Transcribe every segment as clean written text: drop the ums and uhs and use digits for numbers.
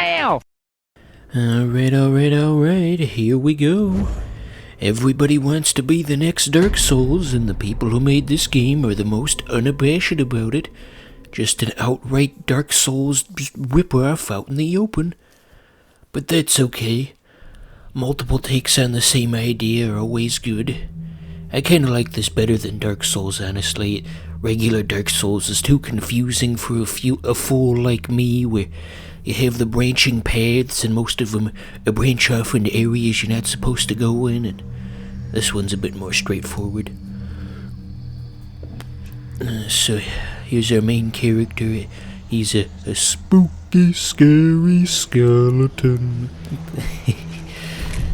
Wow! Alright, here we go. Everybody wants to be the next Dark Souls, and the people who made this game are the most unabashed about it. Just an outright Dark Souls rip-off out in the open. But that's okay. Multiple takes on the same idea are always good. I kinda like this better than Dark Souls, honestly. Regular Dark Souls is too confusing for a fool like me, where you have the branching paths and most of them branch off into areas you're not supposed to go in, and this one's a bit more straightforward. So here's our main character. He's a spooky, scary skeleton.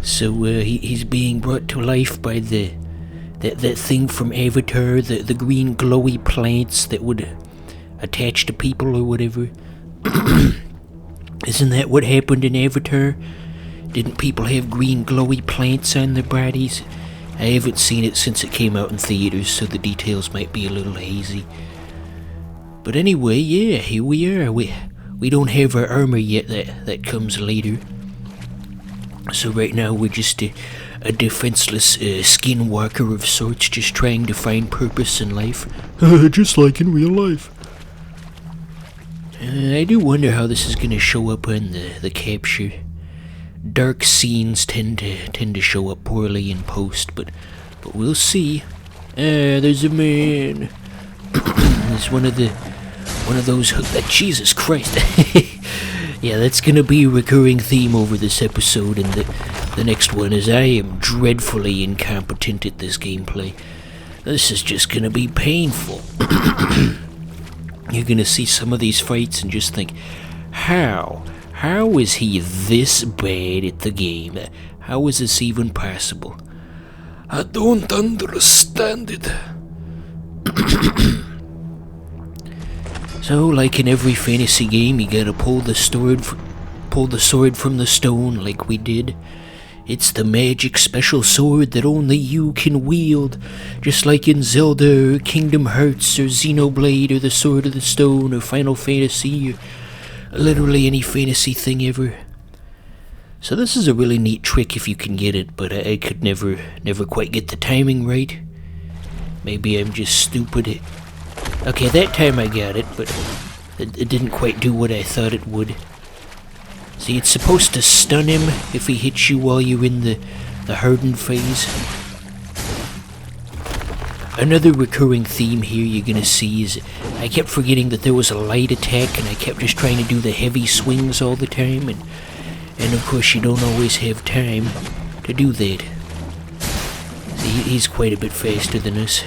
So he's being brought to life by that thing from Avatar, the green glowy plants that would attach to people or whatever. Isn't that what happened in Avatar? Didn't people have green glowy plants on their bodies? I haven't seen it since it came out in theaters, so the details might be a little hazy. But anyway, yeah, here we are. We don't have our armor yet, that comes later. So right now we're just a defenseless skinwalker of sorts, just trying to find purpose in life. Just like in real life. I do wonder how this is gonna show up on the capture. Dark scenes tend to show up poorly in post, but we'll see. There's a man. There's one of those. Jesus Christ! Yeah, that's gonna be a recurring theme over this episode, and the next one is I am dreadfully incompetent at this gameplay. This is just gonna be painful. You're gonna see some of these fights and just think, how is he this bad at the game? How is this even possible? I don't understand it. So, like in every fantasy game, you gotta pull the sword from the stone like we did. It's the magic special sword that only you can wield, just like in Zelda or Kingdom Hearts or Xenoblade or the Sword of the Stone or Final Fantasy or literally any fantasy thing ever. So this is a really neat trick if you can get it, but I could never quite get the timing right. Maybe I'm just stupid. Okay, that time I got it, but it didn't quite do what I thought it would. See, it's supposed to stun him if he hits you while you're in the hardened phase. Another recurring theme here you're gonna see is I kept forgetting that there was a light attack, and I kept just trying to do the heavy swings all the time, and of course you don't always have time to do that. See, he's quite a bit faster than us.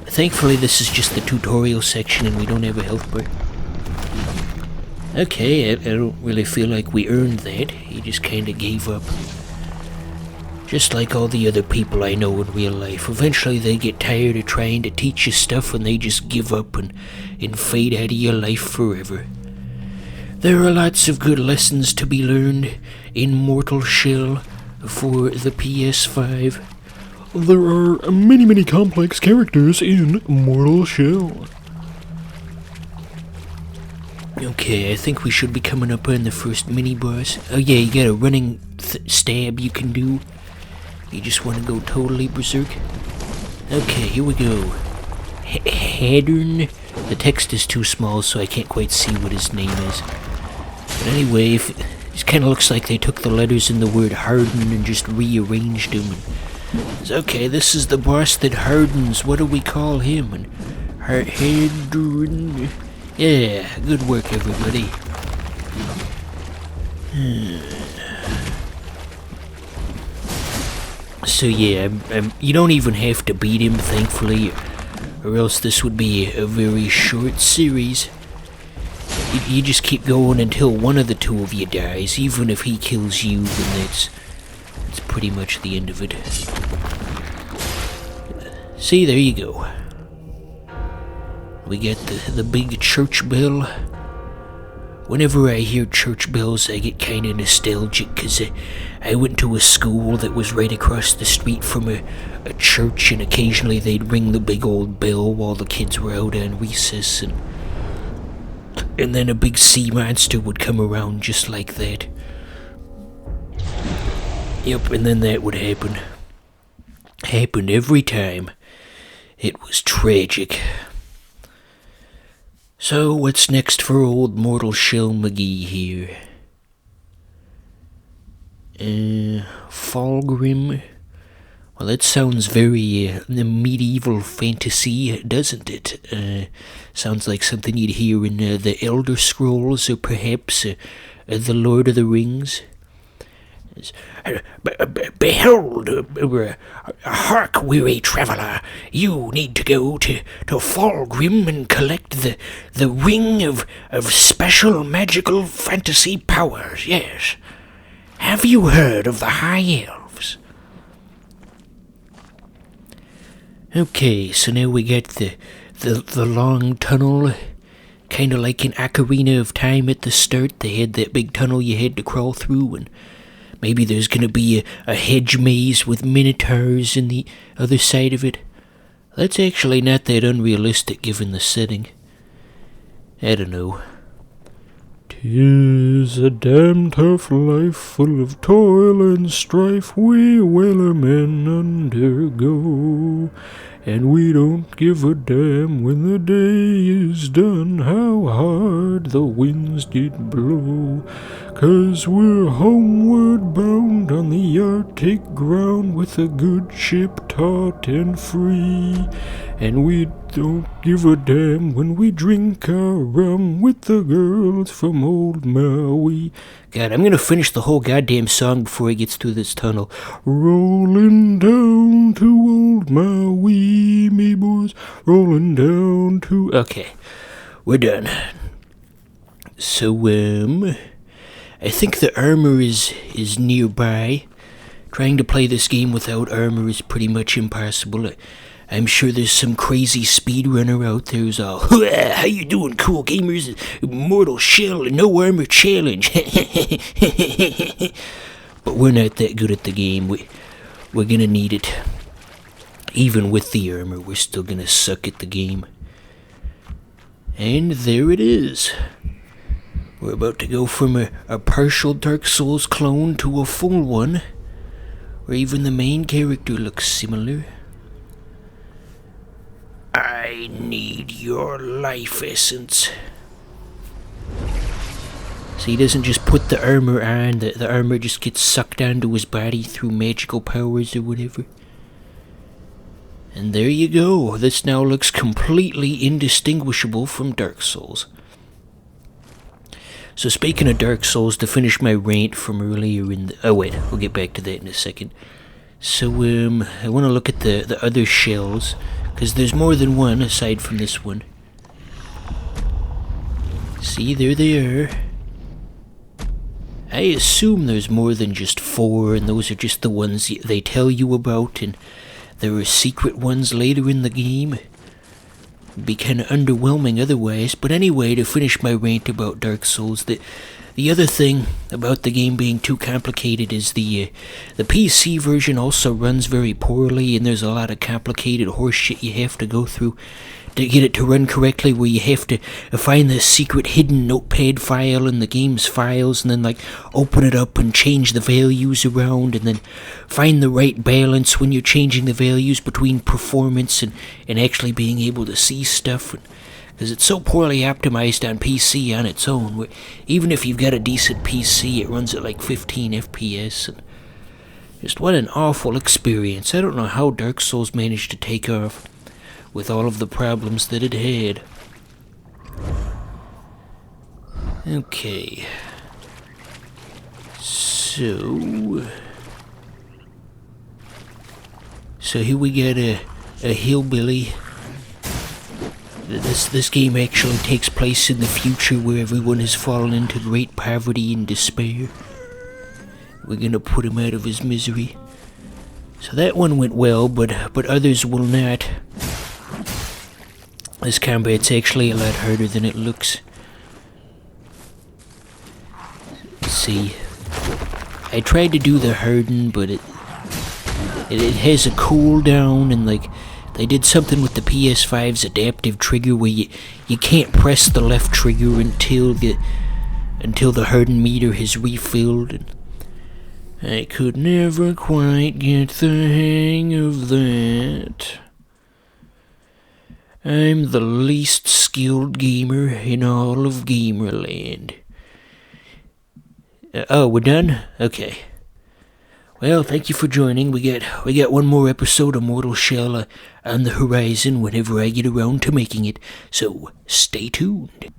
Thankfully this is just the tutorial section and we don't have a health bar. Okay, I don't really feel like we earned that. He just kinda gave up. Just like all the other people I know in real life. Eventually they get tired of trying to teach you stuff and they just give up and fade out of your life forever. There are lots of good lessons to be learned in Mortal Shell for the PS5. There are many complex characters in Mortal Shell. Okay, I think we should be coming up on the first mini-boss. Oh yeah, you got a running stab you can do. You just want to go totally berserk. Okay, here we go. Haddern. The text is too small, so I can't quite see what his name is. But anyway, it kind of looks like they took the letters in the word harden and just rearranged them. Okay, this is the boss that hardens. What do we call him? And Haddern. Yeah, good work, everybody. So yeah, you don't even have to beat him, thankfully, or else this would be a very short series. You just keep going until one of the two of you dies. Even if he kills you, then that's pretty much the end of it. See, there you go. We get the big church bell. Whenever I hear church bells, I get kind of nostalgic, because I went to a school that was right across the street from a church, and occasionally they'd ring the big old bell while the kids were out on recess, and and then a big sea monster would come around just like that. Yep, and then that would happen. Happened every time. It was tragic. So, what's next for old Mortal Shell McGee here? Fulgrim? Well, that sounds very medieval fantasy, doesn't it? Sounds like something you'd hear in the Elder Scrolls, or perhaps the Lord of the Rings. Behold, hark, weary traveller, you need to go to Fulgrim and collect the ring of special magical fantasy powers, yes. Have you heard of the High Elves? Okay, so now we get the long tunnel, kind of like in Ocarina of Time at the start. They had that big tunnel you had to crawl through, and maybe there's going to be a hedge maze with minotaurs in the other side of it. That's actually not that unrealistic given the setting. I don't know. 'Tis a damn tough life full of toil and strife we whaler men undergo, and we don't give a damn when the day is done how hard the winds did blow, 'cause we're homeward bound on the Arctic ground with a good ship taut and free, and we don't give a damn when we drink our rum with the girls from old Maui. God, I'm gonna finish the whole goddamn song before he gets through this tunnel. Rolling down to old Maui, me boys, rolling down to... Okay, we're done. So, I think the armor is nearby. Trying to play this game without armor is pretty much impossible. I'm sure there's some crazy speedrunner out there who's all, how you doing, cool gamers? Mortal Shell and no armor challenge. But we're not that good at the game. We're gonna need it. Even with the armor, we're still gonna suck at the game. And there it is. We're about to go from a partial Dark Souls clone to a full one, where even the main character looks similar. I need your life essence. So he doesn't just put the armor on, the armor just gets sucked onto his body through magical powers or whatever. And there you go. This now looks completely indistinguishable from Dark Souls. So speaking of Dark Souls, to finish my rant from earlier in the... Oh wait, we'll get back to that in a second. So, I want to look at the other shells, because there's more than one aside from this one. See, there they are. I assume there's more than just 4, and those are just the ones they tell you about, and there are secret ones later in the game. It'd be kind of underwhelming otherwise, but anyway, to finish my rant about Dark Souls, the other thing about the game being too complicated is the PC version also runs very poorly, and there's a lot of complicated horse shit you have to go through to get it to run correctly, where you have to find the secret hidden notepad file in the game's files, and then like open it up and change the values around, and then find the right balance when you're changing the values between performance and actually being able to see stuff. Because it's so poorly optimized on PC on its own, where even if you've got a decent PC, it runs at like 15 FPS. And just what an awful experience. I don't know how Dark Souls managed to take off with all of the problems that it had. Okay. So here we got a hillbilly. This game actually takes place in the future, where everyone has fallen into great poverty and despair. We're gonna put him out of his misery. So that one went well, but others will not. This combat's actually a lot harder than it looks. See, I tried to do the harden, but it has a cooldown, and like They did something with the PS5's adaptive trigger where you can't press the left trigger until the harden meter has refilled. And I could never quite get the hang of that. I'm the least skilled gamer in all of Gamerland. Oh, we're done? Okay. Well, thank you for joining. We got one more episode of Mortal Shell on the horizon whenever I get around to making it, so stay tuned.